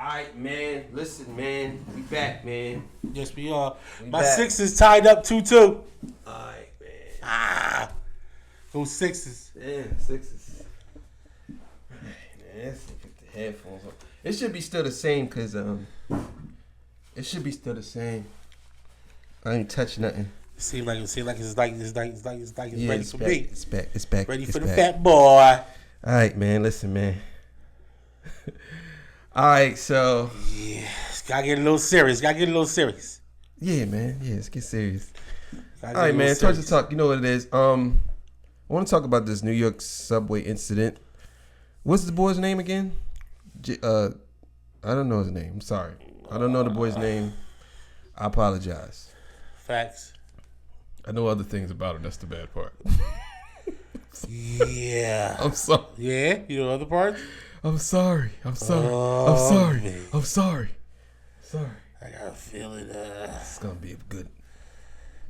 Alright, man. Listen, man. We back, man. Yes, we are. My Sixers tied up 2-2. Alright, man. Those Sixers. Yeah, Sixers. Man, let's put the headphones on. It should be still the same, cause it should be still the same. I ain't touch nothing. Seems like it's Yeah, ready it's for back. me. It's back. It's back. Ready it's for the back. fat boy. Alright, man. Listen, man. Alright, so Yeah, gotta get a little serious. yeah, man. Yeah, let's get serious. Gotta All get right, a man. little Time to talk. You know what it is. I want to talk about this New York subway incident. What's the boy's name again? I don't know his name. I'm sorry. I don't know the boy's name. I apologize. Facts. I know other things about him. That's the bad part. Yeah. I'm sorry. Yeah? You know other parts? I'm sorry. I'm sorry. Oh, I'm sorry. man. I'm sorry. Sorry. I got a feeling It's gonna be good.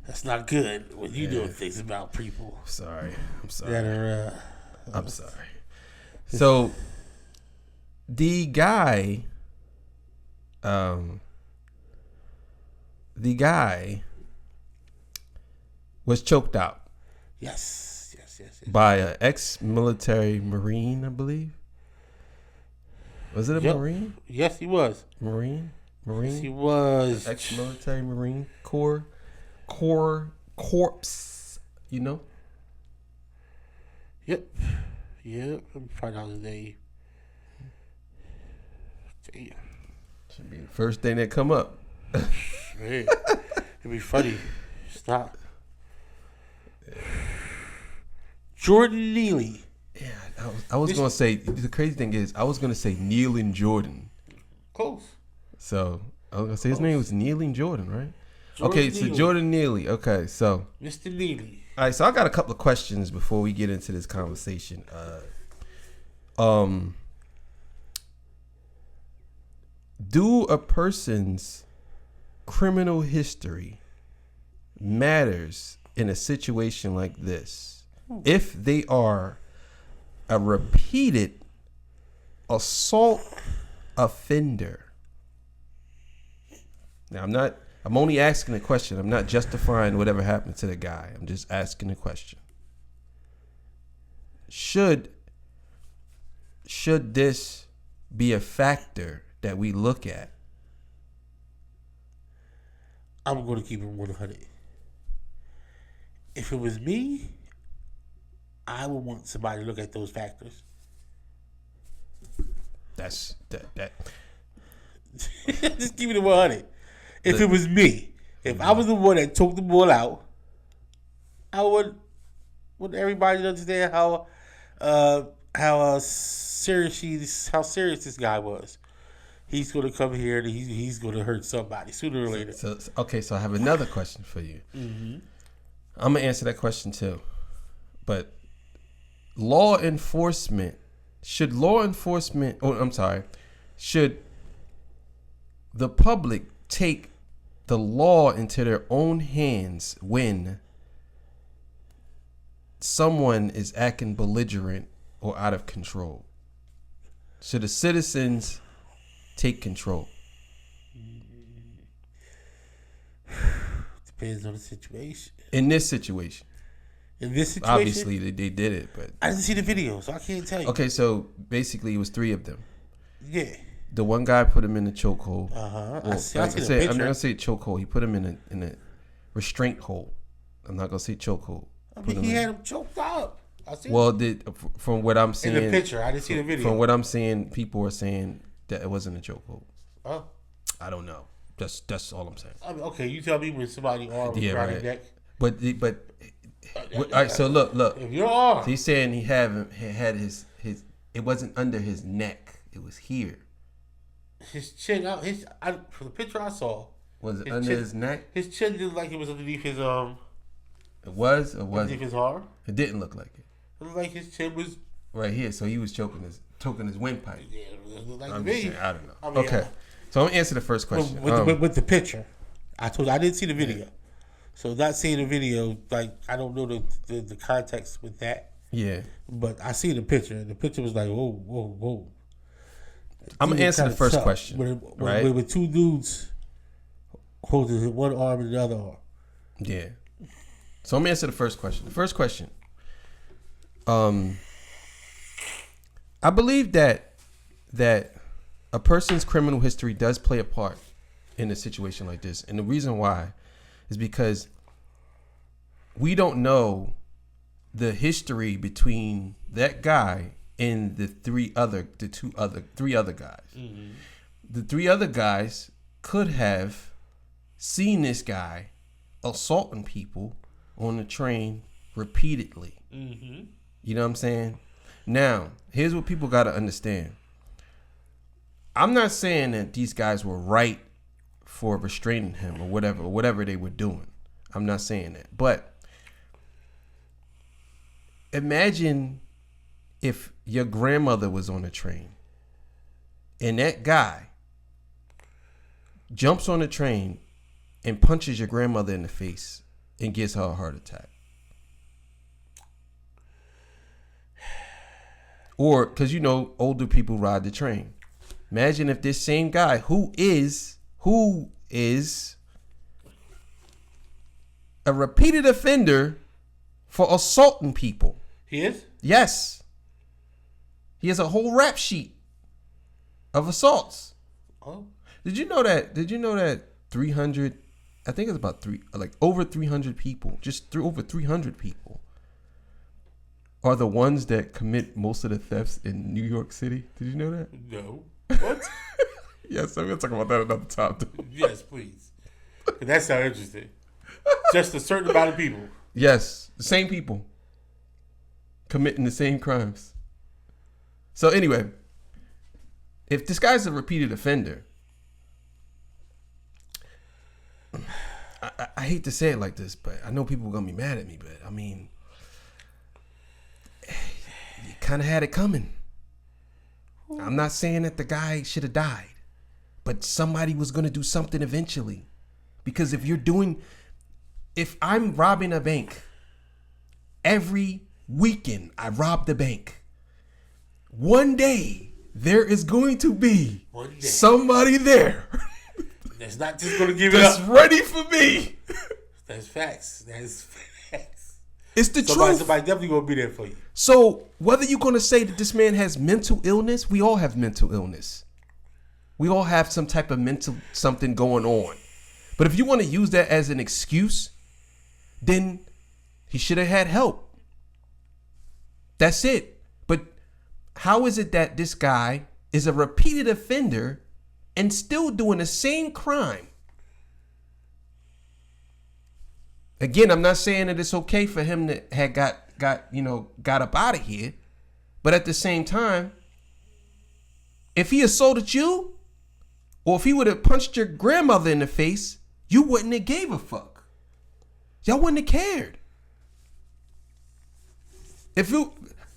that's not good when you doing things about people Sorry. I'm sorry. that are I'm sorry. So the guy was choked out yes. by an ex-military Marine, I believe. Was it a Marine? Yes, he was. Marine? Yes, he was. Ex-military Marine Corps, you know? Yep. Let me find out his name. Damn. Should be the first thing that come up. Man, it'd be funny. Stop. Jordan Neely. Yeah, I was going to say, the crazy thing is, I was going to say Neely Jordan. Close. So, I was going to say his name was Neely Jordan, right? Jordan So Neely. Jordan Neely. Okay, so. Mr. Neely. All right, so I got a couple of questions before we get into this conversation. Do a person's criminal history matters in a situation like this if they are a repeated assault offender? Now, I'm only asking a question. I'm not justifying whatever happened to the guy. I'm just asking a question. Should this be a factor that we look at? I'm going to keep it 100. If it was me, I would want somebody to look at those factors. That's that. Just keep it 100. If it was me, if I was the one that took the ball out, I would everybody understand how serious this guy was. He's going to come here and he's going to hurt somebody sooner or later. So I have another question for you. Mm-hmm. I'm gonna answer that question too, but should the public take the law into their own hands when someone is acting belligerent or out of control? Should the citizens take control? Depends on the situation. In this situation, obviously they did it, but I didn't see the video, so I can't tell you. Okay, so basically it was 3 of them. Yeah. The one guy put him in a chokehold. I see the picture. I'm not gonna say chokehold. He put him in a restraint hold. I'm not gonna say chokehold. He had him choked up. From what I'm seeing in the picture, I didn't see the video. From what I'm seeing, people are saying that it wasn't a chokehold. Oh, I don't know. That's all I'm saying. I mean, okay, you tell me when somebody arm was around his neck. But all right. So look. If your arm, he's saying he had his. It wasn't under his neck. It was here. His chin out. For the picture I saw, was it under his neck? His chin looked like it was underneath his It was or wasn't? Underneath his arm. It didn't look like it. It looked like his chin was right here. So he was choking his windpipe. Yeah, it looked like I'm me. saying, I don't know. Okay, so I'm gonna answer the first question. With the picture, I didn't see the video. Yeah. So not seeing the video, like I don't know the context with that. Yeah. But I see the picture. The picture was like, whoa. I'm gonna answer the first question. Right? With two dudes holding one arm and the other arm. Yeah. So I'm gonna answer the first question. The first question. I believe that a person's criminal history does play a part in a situation like this, and the reason why is because we don't know the history between that guy and the three other guys. Mm-hmm. The three other guys could have seen this guy assaulting people on the train repeatedly. Mm-hmm. You know what I'm saying? Now, here's what people got to understand. I'm not saying that these guys were right for restraining him or whatever they were doing. I'm not saying that. But imagine if your grandmother was on a train and that guy jumps on the train and punches your grandmother in the face and gives her a heart attack. Or, because older people ride the train. Imagine if this same guy who is a repeated offender for assaulting people. He is? Yes. He has a whole rap sheet of assaults. Oh. Did you know that 300, I think it's about over 300 people, over 300 people are the ones that commit most of the thefts in New York City? Did you know that? No. What? Yes, I'm going to talk about that another time. Yes, please. That sounds interesting. Just a certain amount of people. Yes, the same people committing the same crimes. So anyway, if this guy's a repeated offender, I hate to say it like this, but I know people are going to be mad at me, but I mean, you kind of had it coming. I'm not saying that the guy should have died, but somebody was going to do something eventually. Because if I'm robbing a bank, every weekend I rob the bank, one day there is going to be somebody there that's not just going to give it up. That's ready for me. That's facts. That's facts. It's the truth. Somebody definitely going to be there for you. So whether you're going to say that this man has mental illness, we all have mental illness. We all have some type of mental something going on. But if you want to use that as an excuse, then he should have had help. That's it. But how is it that this guy is a repeated offender and still doing the same crime? Again, I'm not saying that it's okay for him to have got up out of here. But at the same time, if he assaulted you, or if he would have punched your grandmother in the face, you wouldn't have gave a fuck. Y'all wouldn't have cared.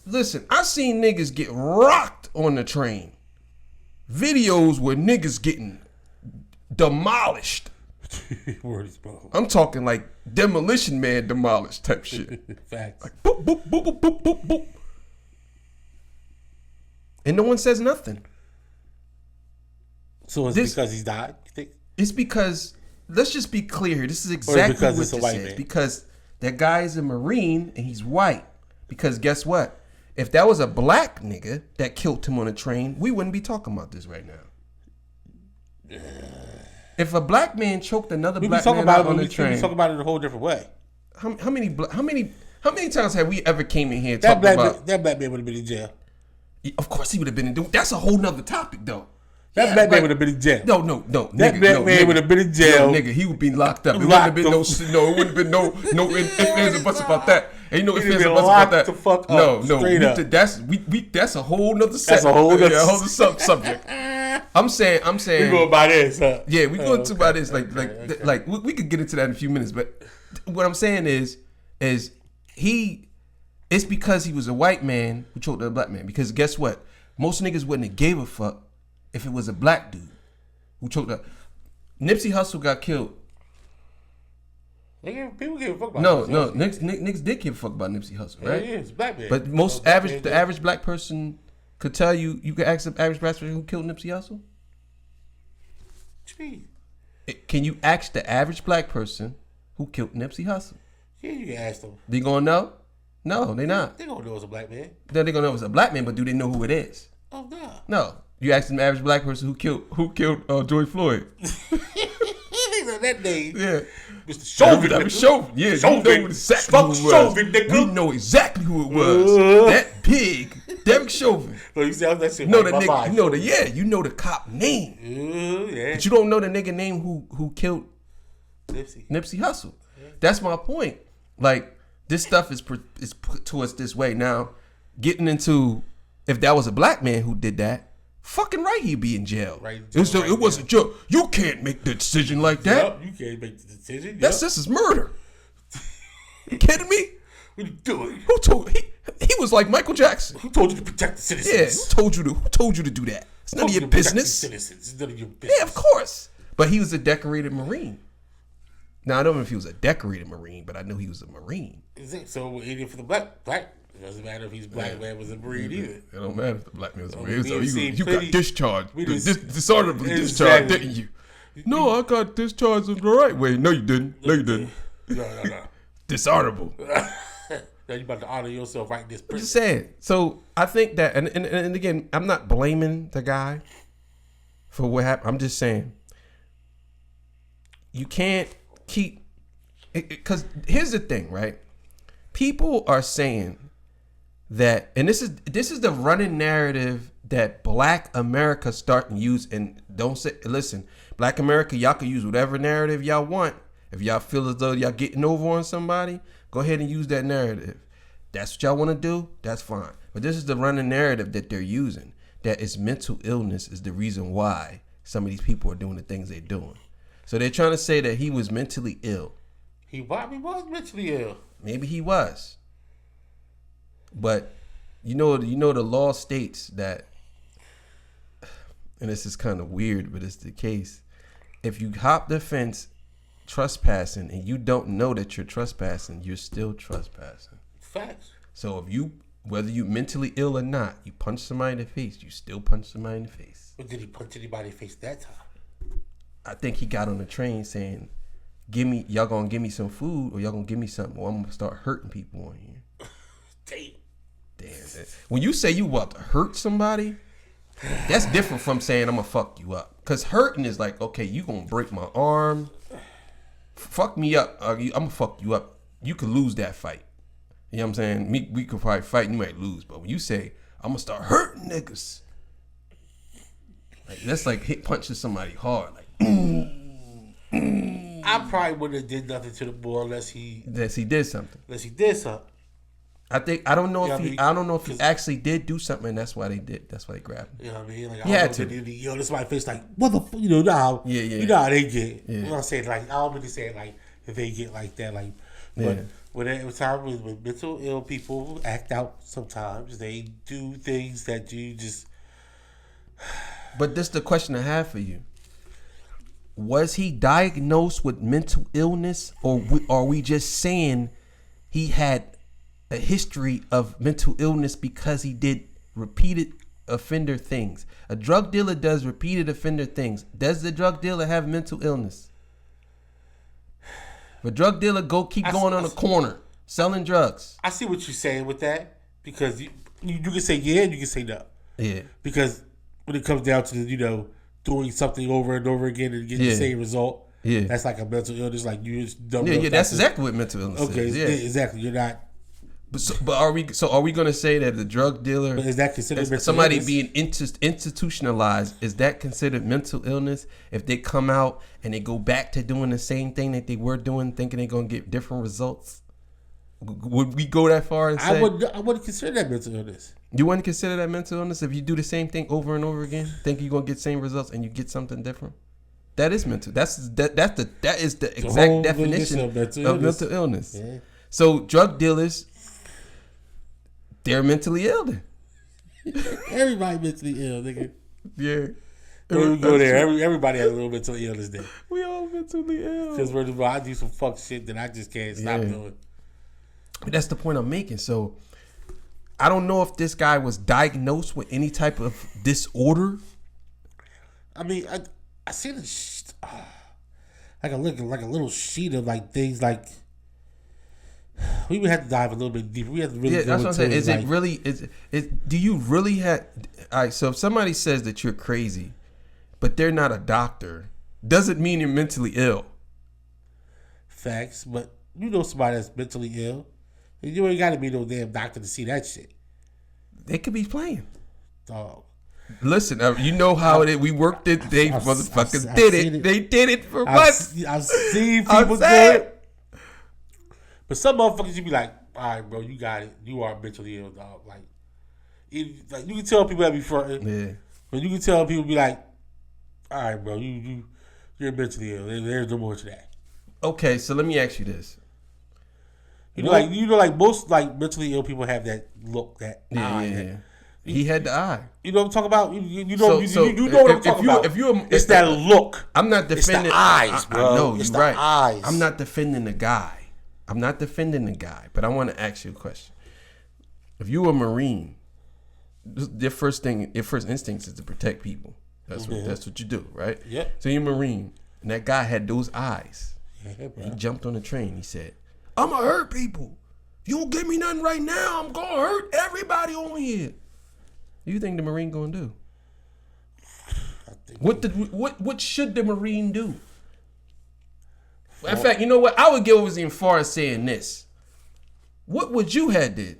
Listen, I seen niggas get rocked on the train. Videos where niggas getting demolished. I'm talking like Demolition Man demolished type shit. Facts. Like boop, boop, boop, boop, boop, boop, boop. And no one says nothing. So it's because he's died, you think? It's because, let's just be clear here. This is exactly what this is. Because that guy is a Marine and he's white. Because guess what? If that was a black nigga that killed him on a train, we wouldn't be talking about this right now. If a black man choked another black man out on the train, we talk about it in a whole different way. How many times have we ever came in here and talked about that black man would have been in jail? Of course he would have been in jail. That's a whole nother topip though. That black man would have been in jail. No. That black man would have been in jail. No, nigga, he would be locked up. It wouldn't have been it wouldn't have been no ifs, ands, and buts about that. Ain't no ifs, ands, and buts about that. The fuck up, that's a whole nother set. That's a whole other subject. I'm saying. We going by this, huh? Yeah, we going to by this. Like we could get into that in a few minutes, but what I'm saying is it's because he was a white man who choked a black man. Because guess what? Most niggas wouldn't have gave a fuck if it was a black dude who choked up. Nipsey Hussle got killed. People give a fuck about niggas did give a fuck about Nipsey Hussle, right? Yeah, it's black man. But the average black person could tell you could ask the average black person who killed Nipsey Hussle? Gee. Can you ask the average black person who killed Nipsey Hussle? Yeah, you can ask them. They gonna know? No, they not. They gonna know it's a black man. Then they gonna know it's a black man, but do they know who it is? Oh no. No. You ask the average black person who killed George Floyd. They know that name. Yeah. Mr. Chauvin. That was Chauvin. Yeah, Chauvin. you know exactly who it was. Chauvin, nigga. We know exactly who it was. That pig, Derek Chauvin. No, you see, that shit You know right the in my nigga. mind. You know the cop name. Yeah. But you don't know the nigga name who killed Nipsey Hussle. Yeah. That's my point. Like, this stuff is put to us this way. Now, getting into if that was a black man who did that, fucking right, he'd be in jail. Right. It wasn't jail. You can't make the decision like that. Yep, you can't make the decision. Yep. This is murder. You kidding me? What are you doing? Who told he was like Michael Jackson? Who told you to protect the citizens? Yeah, who told you to do that? It's none of your business. It's none of your business. Yeah, of course. But he was a decorated Marine. Now I don't know if he was a decorated Marine, but I know he was a Marine. So even for the black, it doesn't matter if he's black man was a Marine either. It don't matter if the black man was a Marine. So you got discharged, dishonorably discharged, didn't you? No, I got discharged in the right way. No, you didn't. No. Dishonorable. Now you about to honor yourself right in this prison. I'm just saying. So I think that, and again, I'm not blaming the guy for what happened. I'm just saying you can't keep, because here's the thing, right? People are saying that, and this is the running narrative that Black America starting to use, and don't say, listen, Black America, y'all can use whatever narrative y'all want. If y'all feel as though y'all getting over on somebody, go ahead and use that narrative. That's what y'all want to do, that's fine. But this is the running narrative that they're using, that it's mental illness is the reason why some of these people are doing the things they're doing. So they're trying to say that he was mentally ill. He probably was mentally ill. Maybe he was. But you know the law states that, and this is kind of weird, but it's the case. If you hop the fence trespassing and you don't know that you're trespassing, you're still trespassing. Facts. So whether you mentally ill or not, you punch somebody in the face, you still punch somebody in the face. But did he punch anybody in the face that time? I think he got on the train saying, y'all gonna give me some food or y'all gonna give me something or I'm gonna start hurting people on here. Damn. When you say you about to hurt somebody, that's different from saying I'm gonna fuck you up. Cause hurting is like, okay, you gonna break my arm, fuck me up, I'm gonna fuck you up. You could lose that fight. You know what I'm saying? We could probably fight and you might lose. But when you say, I'm gonna start hurting niggas, like, that's like punching somebody hard. Like, I probably wouldn't have did nothing to the boy unless he did something. I don't know if he actually did do something, and that's why they grabbed him. You know what I mean? Like, he had to. Yo, this is my face, like, motherfucker, you know how you know how they get. Yeah. You know what I'm saying? Like, I don't really say it like if they get like that, like, but when mental ill people act out sometimes, they do things that you just. But this is the question I have for you. Was he diagnosed with mental illness, or are we just saying he had a history of mental illness because he did repeated offender things? A drug dealer does repeated offender things. Does the drug dealer have mental illness? If a drug dealer keep going on the corner selling drugs. I see what you're saying with that, because you can say yeah and you can say no. Yeah. Because when it comes down to doing something over and over again and getting the same result, that's like a mental illness. Like you just don't. Yeah, that's exactly what mental illness is. Okay, yeah, exactly. You're not. But are we going to say that the drug dealer, is that considered mental somebody illness? being institutionalized? Is that considered mental illness if they come out and they go back to doing the same thing that they were doing, thinking they're going to get different results? Would we go that far and say? I wouldn't consider that mental illness. You wouldn't consider that mental illness if you do the same thing over and over again, think you're gonna get same results and you get something different? That is mental. That is the exact definition of mental illness. Yeah. So drug dealers, they're mentally ill then. Everybody mentally ill, nigga. Yeah. We go there. Everybody has a little mental illness there. We all mentally ill. Because I do some fuck shit that I just can't stop doing. But that's the point I'm making. So I don't know if this guy was diagnosed with any type of disorder. I mean, I see like a little sheet of like things like. We would have to dive a little bit deeper. We have to really. Yeah, that's what I'm saying. Is it really? Do you really have? All right. So if somebody says that you're crazy, but they're not a doctor, doesn't mean you're mentally ill. Facts, but you know somebody that's mentally ill, and you ain't got to be no damn doctor to see that shit. They could be playing. Dog. Listen, you know how it is. We worked it. They motherfuckers did it. They did it for what? I've seen people do it. But some motherfuckers, you be like, all right, bro, you got it. You are mentally ill, dog. Like you can tell people that be fronting. Yeah. But you can tell people be like, all right, bro, you're mentally ill. There's no more to that. Okay, so let me ask you this. Like most like mentally ill people have that look, that eye. Yeah. He had the eye. You know what I'm talking about? You know what I'm talking about. It's that look. I'm not defending. It's the eyes, bro. I know, it's you're right. Eyes. I'm not defending the guy. But I want to ask you a question. If you were a Marine, your first instinct is to protect people. That's what you do, right? Yeah. So you're a Marine, and that guy had those eyes. Yeah, bro. He jumped on the train. He said, "I'm gonna hurt people. If you don't give me nothing right now, I'm gonna hurt everybody on here." What do you think the Marine gonna do? What should the Marine do? In fact, you know what? I would go as far as saying this. What would you have did?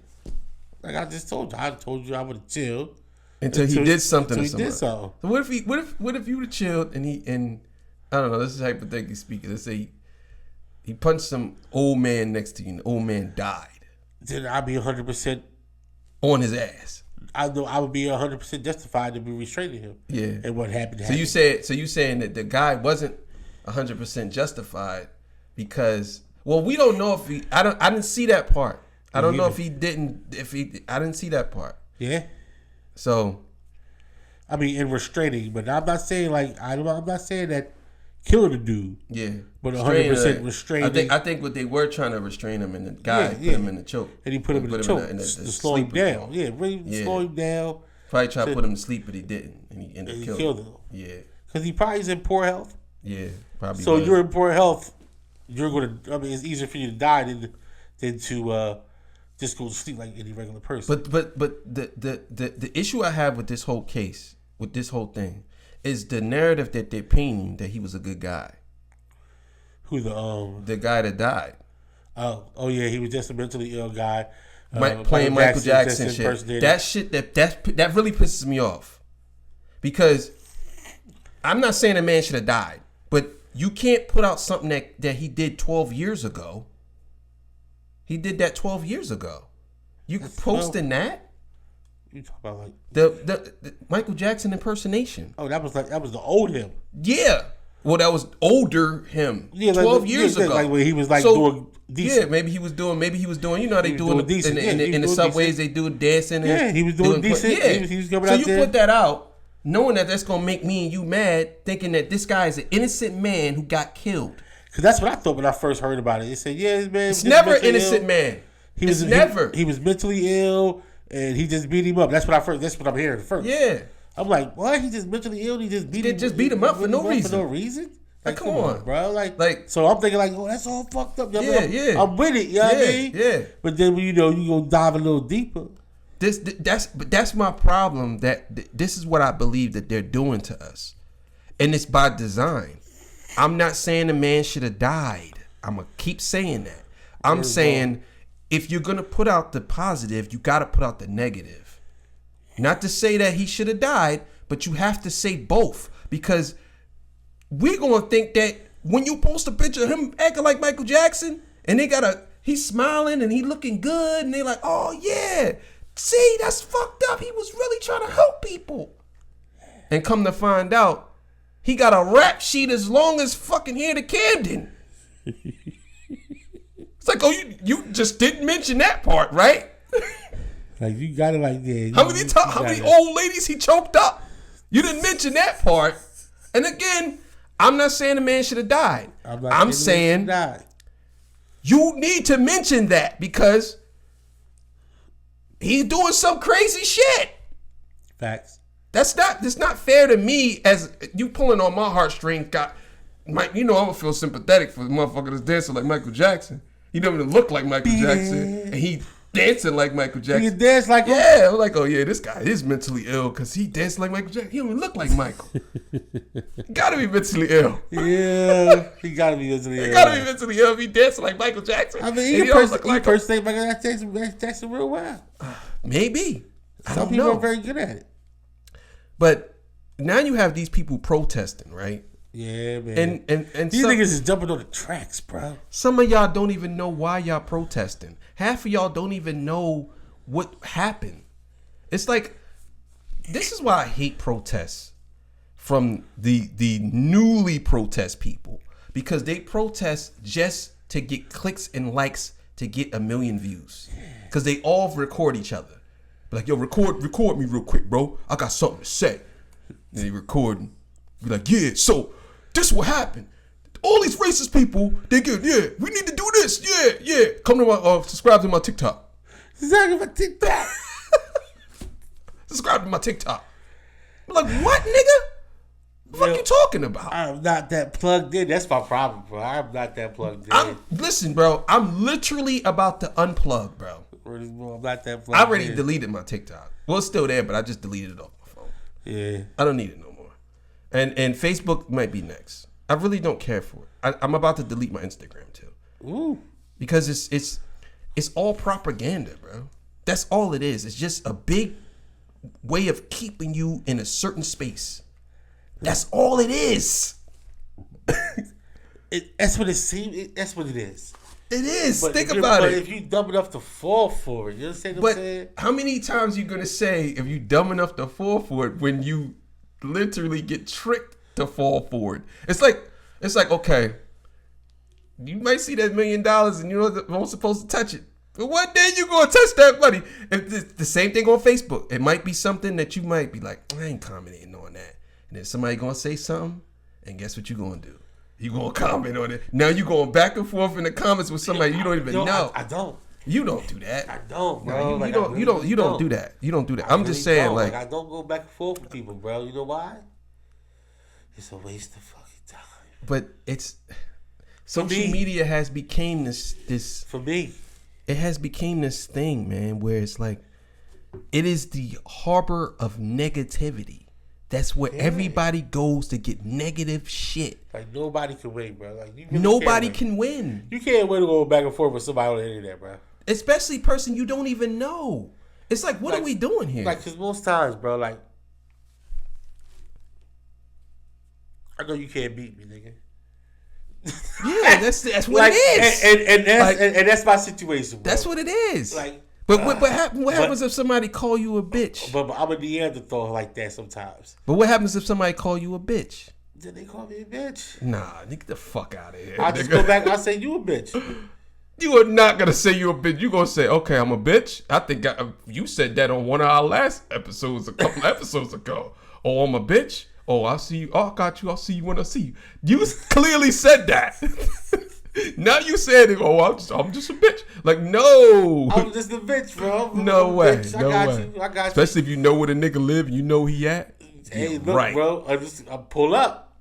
Like I just told you, I would have chilled until he did something. Until he did so. So what if you would have chilled and I don't know. This is hypothetically speaking. Let's say he punched some old man next to you, and the old man died. Then I'd be 100% on his ass. I know I would be 100% justified to be restraining him. Yeah. And what happened? So you saying that the guy wasn't 100% justified because we don't know if I didn't see that part. I don't know if he didn't. I didn't see that part. Yeah. So, I mean, in restraining, but I'm not saying I'm not saying that killing the dude. Yeah. But 100% restraining. I think what they were trying to restrain him, and the guy put him in the choke. And he put him in the choke to slow him down. Yeah, really slow him down. Probably tried to put him to sleep, but he didn't, and he ended up killing him. Yeah. Because he probably is in poor health. Yeah, probably. So you're in poor health. You're gonna. I mean, it's easier for you to die than to just go to sleep like any regular person. But the issue I have with this whole case, with this whole thing, is the narrative that they're painting that he was a good guy. Who the guy that died? Oh yeah, he was just a mentally ill guy. Playing Michael Jackson shit. That shit that really pisses me off. Because I'm not saying a man should have died, but you can't put out something that he did 12 years ago. He did that 12 years ago. You posting that? You talk about like the Michael Jackson impersonation. Oh, that was the old him. Yeah. Well, that was older him. Yeah, 12 years ago. Like when he was doing decent. Yeah, maybe he was doing. You know how they do in the subways. They do dancing. Yeah, he was doing decent. Yeah, he was coming out there. So you put that out, knowing that that's gonna make me and you mad, thinking that this guy is an innocent man who got killed. Because that's what I thought when I first heard about it. They said, "Yeah, man, it's never an innocent man. He was mentally ill, and he just beat him up." That's what I'm hearing first. Yeah. I'm like, what? He just mentally ill? He just beat him up for no reason. For no reason? Like, come on, bro. Like, so I'm thinking oh, that's all fucked up. Yeah. I'm with it. You know what I mean? Yeah. But then you go dive a little deeper. That's my problem. This is what I believe that they're doing to us, and it's by design. I'm not saying the man should have died. I'm gonna keep saying that. I'm saying if you're gonna put out the positive, you got to put out the negative. Not to say that he should have died, but you have to say both, because we're gonna think that when you post a picture of him acting like Michael Jackson and he's smiling and he looking good and they're like, oh yeah, see, that's fucked up. He was really trying to help people. And come to find out, he got a rap sheet as long as fucking here to Camden. It's like, oh, you just didn't mention that part, right? Like, you got it like that. How many old ladies he choked up? You didn't mention that part. And again, I'm not saying the man should have died. I'm saying you need to mention that, because he's doing some crazy shit. Facts. That's not fair to me as you pulling on my heartstrings. Mike, I'm gonna feel sympathetic for the motherfucker that's dancing like Michael Jackson. He don't even look like Michael Jackson, and he dancing like Michael Jackson. He dance like him? Yeah, I'm like, oh yeah, this guy is mentally ill because he danced like Michael Jackson. He don't even look like Michael. Gotta be mentally ill. Yeah, he gotta be mentally ill. He gotta be mentally ill if he dancing like Michael Jackson. I mean, he personate Michael Jackson real well. Maybe. Some people are very good at it. But now you have these people protesting, right? Yeah, man. And these niggas is jumping on the tracks, bro. Some of y'all don't even know why y'all protesting. Half of y'all don't even know what happened. It's like, this is why I hate protests from the newly protest people, because they protest just to get clicks and likes to get 1 million views, because they all record each other. Like, yo, record me real quick, bro. I got something to say. And they record. Be like, yeah, so this is what happened. All these racist people, they get, yeah, we need to do this. Yeah. Come to my, subscribe to my TikTok. Subscribe to my TikTok. Subscribe to my TikTok. I'm like, what, nigga? What the fuck you talking about? I'm not that plugged in. That's my problem, bro. I'm not that plugged in. Listen, bro, I'm literally about to unplug, bro. I'm not that plugged in. I already deleted my TikTok. Well, it's still there, but I just deleted it off my phone. Yeah. I don't need it no more. And Facebook might be next. I really don't care for it. I'm about to delete my Instagram too. Ooh. Because it's all propaganda, bro. That's all it is. It's just a big way of keeping you in a certain space. That's all it is. That's what it seems. That's what it is. It is. But think about it. But if you dumb enough to fall for it, you understand what I'm saying? How many times you gonna say if you dumb enough to fall for it when you literally get tricked to fall for it? It's like okay, you might see that $1 million and you're not supposed to touch it. But one day you gonna touch that money. It's the same thing on Facebook. It might be something that you might be like, I ain't commenting on that. And then somebody gonna say something, and guess what you gonna do? You gonna comment on it. Now you going back and forth in the comments with somebody you don't even know. I don't. You don't do that. I don't, bro. No, you don't do that. You don't do that. I'm just saying, like, I don't go back and forth with people, bro. You know why? It's a waste of fucking time. But it's social media has became this for me. It has became this thing, man, where it's like it is the harbor of negativity. That's where everybody goes to get negative shit. Like, nobody can win, bro. Like, you really nobody can win. You can't win to go back and forth with somebody on the internet, bro. Especially a person you don't even know. It's like, what are we doing here? Like, because most times, bro, like, I know you can't beat me, nigga. Yeah, that's what it is. And that's my situation, bro. That's what it is. Like, but what happens if somebody call you a bitch? But I'm a Neanderthal like that sometimes. But what happens if somebody call you a bitch? Then they call me a bitch. Nah, get the fuck out of here. I'll just go back and I'll say you a bitch. You are not going to say you a bitch. You're going to say, okay, I'm a bitch. I think you said that on one of our last episodes, a couple episodes ago. Oh, I'm a bitch. Oh, I'll see you. Oh, I got you. I'll see you when I see you. You clearly said that. Now you said it. Oh, I'm just a bitch. Like, no. I'm just a bitch, bro. No way. Bitch. No way. I got you. Especially if you know where the nigga live and you know he at. Hey, look, right. Bro. I pull up.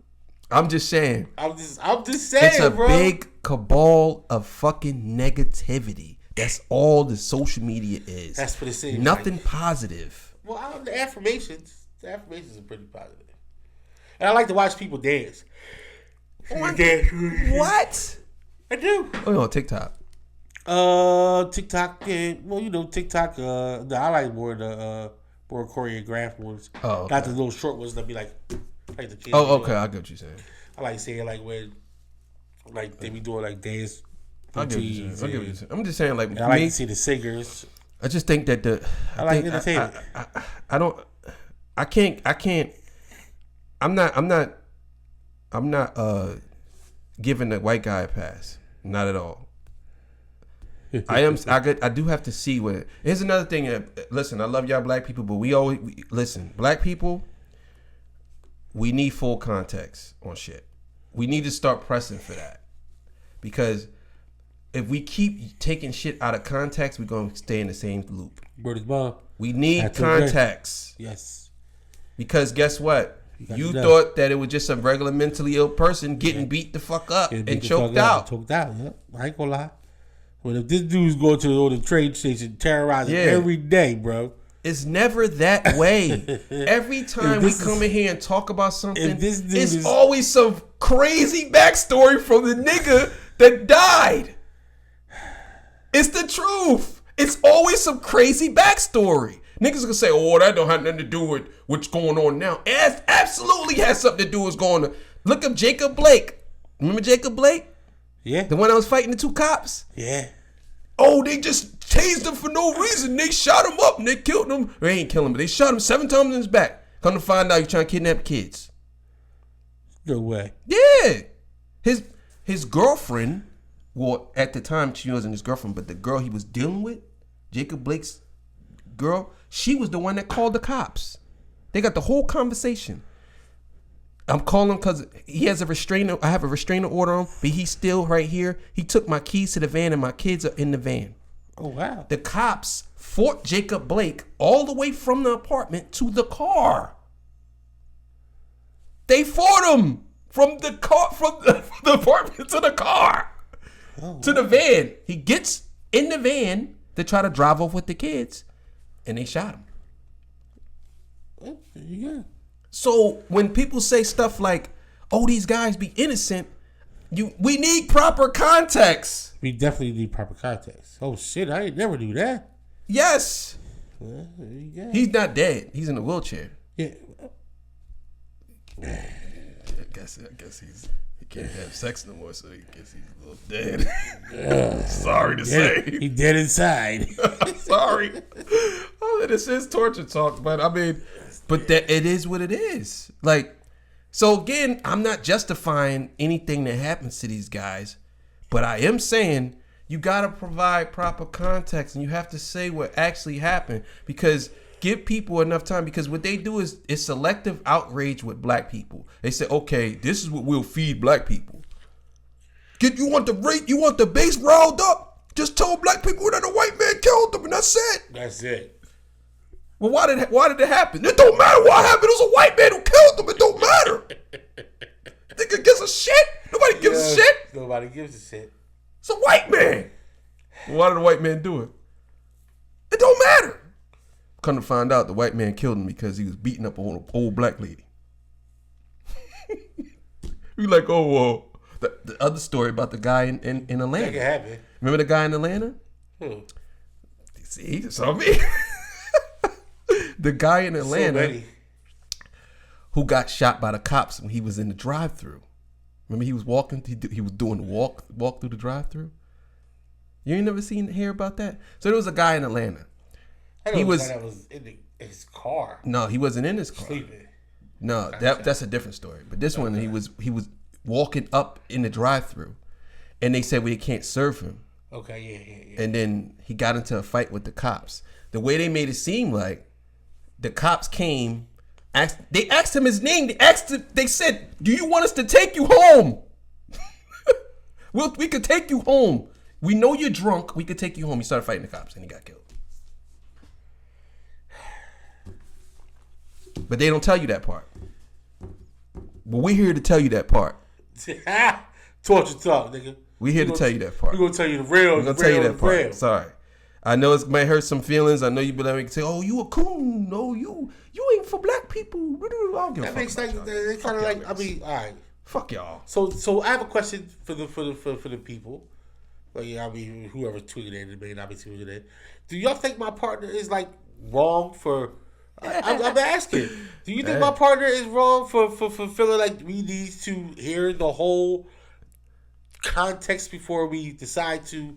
I'm just saying. I'm just saying, it's a bro. big cabal of fucking negativity. That's all the social media is. That's what it seems. Nothing positive. Well, the affirmations are pretty positive. And I like to watch people dance. What? I do. Oh, no, TikTok. TikTok. Yeah. Well, you know, TikTok. I like more choreographed ones. Oh, okay. Not the little short ones that be like the kids. Oh, okay. I get what you're saying. I like saying like when, like they be doing like dance. I get what you're saying. I'm just saying, like, I like to see the singers. I just think that I like entertainment. I can't. I'm not giving the white guy a pass. Not at all. I do have to see what. Here's another thing. Listen, I love y'all black people, but listen. Black people, we need full context on shit. We need to start pressing for that, because if we keep taking shit out of context, we're gonna stay in the same loop. Word is bond. We need context. Yes. Because guess what? You thought that it was just a regular mentally ill person getting beat the fuck up and choked out. Yep. I ain't gonna lie. Well, if this dude's going to the train station terrorizing every day, bro. It's never that way. Every time we come in here and talk about something, it's always some crazy backstory from the nigga that died. It's the truth. It's always some crazy backstory. Niggas gonna say, oh, that don't have nothing to do with what's going on now. It absolutely has something to do with what's going on. Look up Jacob Blake. Remember Jacob Blake? Yeah. The one that was fighting the two cops? Yeah. Oh, they just tased him for no reason. They shot him up and they killed him. They ain't killing him, but they shot him 7 times in his back. Come to find out, you're trying to kidnap kids. No way. Yeah. His girlfriend, well, at the time she wasn't his girlfriend, but the girl he was dealing with, Jacob Blake's girl, she was the one that called the cops. They got the whole conversation. I'm calling because he has a restrainer. I have a restrainer order on him, but he's still right here. He took my keys to the van and my kids are in the van. Oh, wow. The cops fought Jacob Blake all the way from the apartment to the car. They fought him from the car, from the apartment to the car, to the van. He gets in the van to try to drive off with the kids, and they shot him. There you go. So when people say stuff like, "Oh, these guys be innocent," we need proper context. We definitely need proper context. Oh shit, I ain't never do that. Yes. Well, there you go. He's not dead. He's in a wheelchair. Yeah. I guess he can't have sex no more, so I guess he's a little dead. Sorry to say. He dead inside. Sorry. Oh, this is torture talk, but I mean, that it is what it is. Like, so again, I'm not justifying anything that happens to these guys, but I am saying you got to provide proper context and you have to say what actually happened, because give people enough time, because what they do is selective outrage with black people. They say, okay, this is what we'll feed black people. You want the base riled up? Just tell black people that a white man killed them and that's it. That's it. Well, why did it happen? It don't matter what happened. It was a white man who killed them. It don't matter. Nigga gives a shit. Nobody gives a shit. Nobody gives a shit. It's a white man. Well, why did the white man do it? It don't matter. Come to find out, the white man killed him because he was beating up an old black lady. We like, oh, well, the other story about the guy in Atlanta. That can happen. Remember the guy in Atlanta? See, you saw me. The guy in Atlanta who got shot by the cops when he was in the drive-thru. Remember he was walking, he was doing the walk through the drive-thru? You ain't never hear about that? So there was a guy in Atlanta. He was in his car. No, he wasn't in his car. Sleeping. No, that's a different story. But this one, he was walking up in the drive-thru, and they said we can't serve him. Okay, yeah. And then he got into a fight with the cops. The way they made it seem like the cops came, they asked him his name. They said, "Do you want us to take you home? We could take you home. We know you're drunk. We could take you home." He started fighting the cops, and he got killed. But they don't tell you that part. But we're here to tell you that part. Torture talk, nigga. We're here to tell you that part. We're going to tell you the real. We're going to tell you that part. Sorry. I know it might hurt some feelings. I know you be like, say, "Oh, you a coon. No, you ain't for black people." I don't give a fuck. That makes they kind of like, I mean, all right. Fuck y'all. So I have a question for the people. Well, yeah, I mean, whoever's tweeting it may not be tweeting it. Do y'all think my partner is like wrong for? I'm asking. Do you think my partner is wrong for feeling like we need to hear the whole context before we decide to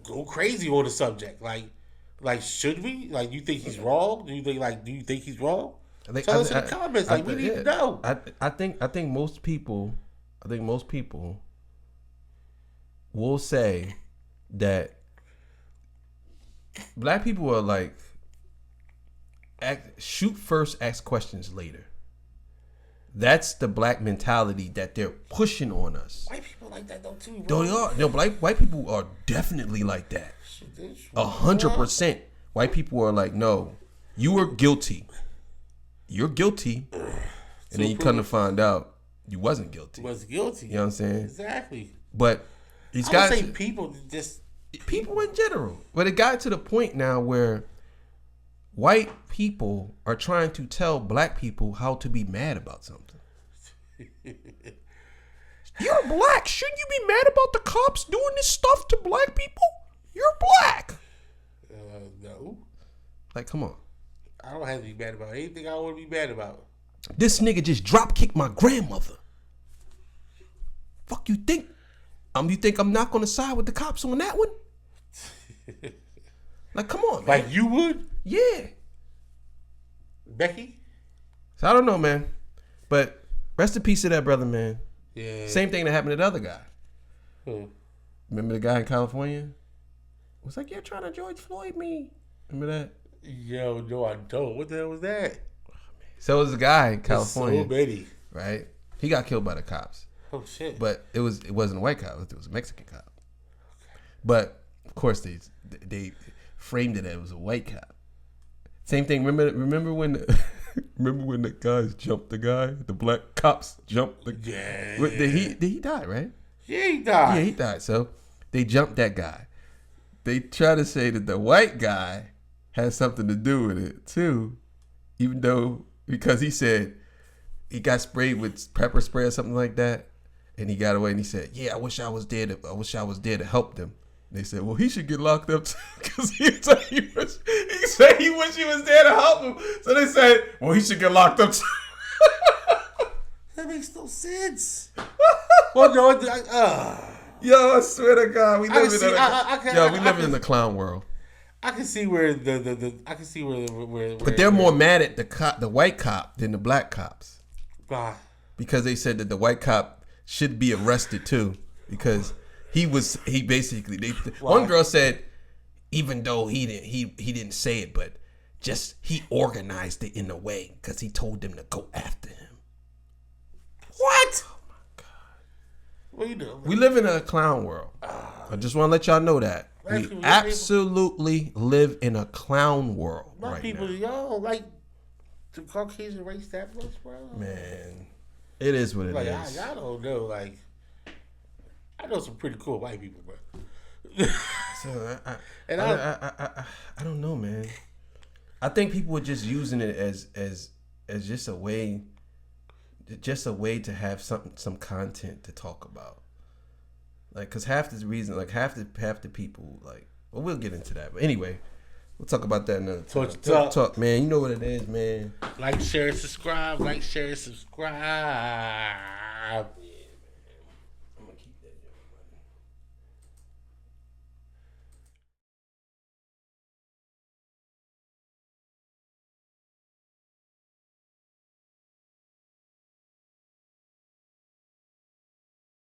go crazy on the subject? Like, should we? Like, you think he's wrong? Do you think he's wrong? Tell us in the comments. We need to know. I think most people will say that black people are like, shoot first, ask questions later. That's the black mentality that they're pushing on us. White people like that though too, bro. They are. White people are definitely like that. 100%. White people are like, no, you were guilty. You're guilty. And then you come to find out you wasn't guilty. Was guilty. You know what I'm saying? Exactly. But these guys. guys. I would say people just. People in general. But it got to the point now where white people are trying to tell black people how to be mad about something. You're black. Shouldn't you be mad about the cops doing this stuff to black people? You're black. No. Like, come on. I don't have to be mad about anything I want to be mad about. This nigga just drop kicked my grandmother. Fuck you think? You think I'm not gonna side with the cops on that one? Like, come on, man. Like you would? Yeah. Becky? So I don't know, man. But rest in peace to that brother, man. Yeah. Same thing that happened to the other guy. Who? Remember the guy in California? Was like, you're trying to George Floyd me. Remember that? Yo, no, I don't. What the hell was that? So it was a guy in California. So many. Right? He got killed by the cops. Oh shit! But it wasn't a white cop. It was a Mexican cop. But of course they framed it as it was a white cop. Same thing. Remember when the guys jumped the guy? The black cops jumped the guy. Yeah. Did he die? Right? Yeah, he died. Yeah, he died. So they jumped that guy. They try to say that the white guy has something to do with it too, even though because he said he got sprayed with pepper spray or something like that. And he got away, and he said, "Yeah, I wish I was there to help them." And they said, "Well, he should get locked up because he said he wish he was there to help him." So they said, "Well, he should get locked up too." That makes no sense. Well, no, yo, I swear to God, we live in the clown world. I can see where where but they're more mad at the white cop than the black cops. God. Because they said that the white cop should be arrested too, because one girl said, even though he didn't say it, but just he organized it in a way because he told them to go after him. What? Oh my God. What you doing? We live in a clown world. I just want to let y'all know that we absolutely live in a clown world right people, now. Yo, like the Caucasian race that much, bro. Man. It is what it is. I don't know. Like, I know some pretty cool white people, bro. So I don't know, man. I think people were just using it as just a way to have some content to talk about. Like, cause half the reason, like half the people, like, well, we'll get into that. But anyway, we'll talk about that another time. Talk, man. You know what it is, man. Like, share, subscribe. Like, share, subscribe.